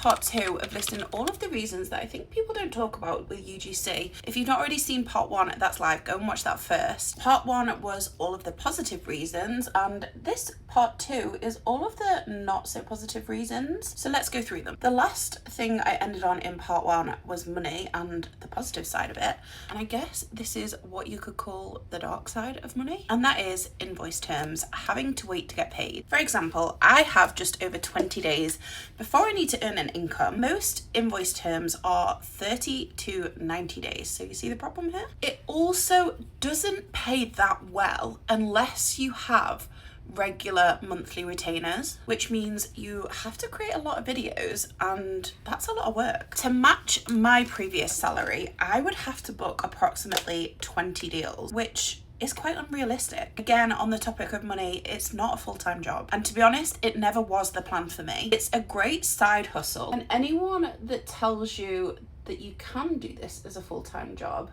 part 2 of listing all of the reasons that I think people don't talk about with UGC. If you've not already seen part 1, that's live, go and watch that first. Part 1 was all of the positive reasons, and this part 2 is all of the not so positive reasons. So let's go through them. The last thing I ended on in part 1 was money and the positive side of it. And I guess this is what you could call the dark side of money. And that is invoice terms, having to wait to get paid. For example, I have just over 20 days before I need to earn an income. Most invoice terms are 30 to 90 days. So you see the problem here? It also doesn't pay that well unless you have regular monthly retainers, which means you have to create a lot of videos, and that's a lot of work. To match my previous salary, I would have to book approximately 20 deals, which is quite unrealistic. Again, on the topic of money, it's not a full-time job. And to be honest, it never was the plan for me. It's a great side hustle. And anyone that tells you that you can do this as a full-time job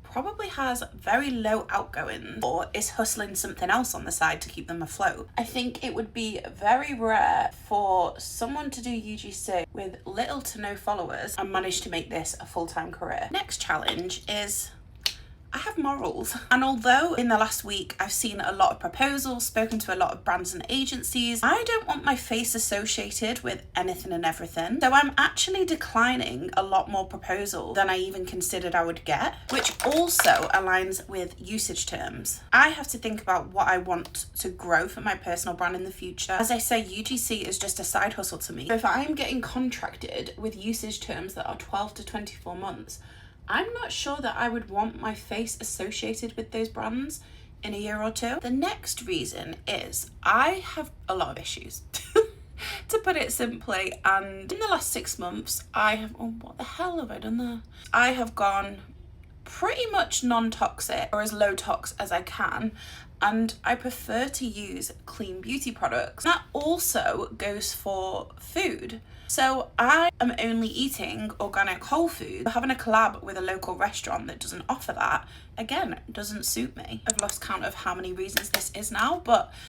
probably has very low outgoings or is hustling something else on the side to keep them afloat. I think it would be very rare for someone to do UGC with little to no followers and manage to make this a full-time career. Next challenge is I have morals. And although in the last week I've seen a lot of proposals, spoken to a lot of brands and agencies, I don't want my face associated with anything and everything. So I'm actually declining a lot more proposals than I even considered I would get, which also aligns with usage terms. I have to think about what I want to grow for my personal brand in the future. As I say, UGC is just a side hustle to me. So if I'm getting contracted with usage terms that are 12 to 24 months, I'm not sure that I would want my face associated with those brands in a year or two. The next reason is I have a lot of issues, to put it simply. And in the last 6 months, what the hell have I done there? I have gone pretty much non-toxic or as low tox as I can. And I prefer to use clean beauty products. That also goes for food. So I am only eating organic whole food. Having a collab with a local restaurant that doesn't offer that, again, doesn't suit me. I've lost count of how many reasons this is now, but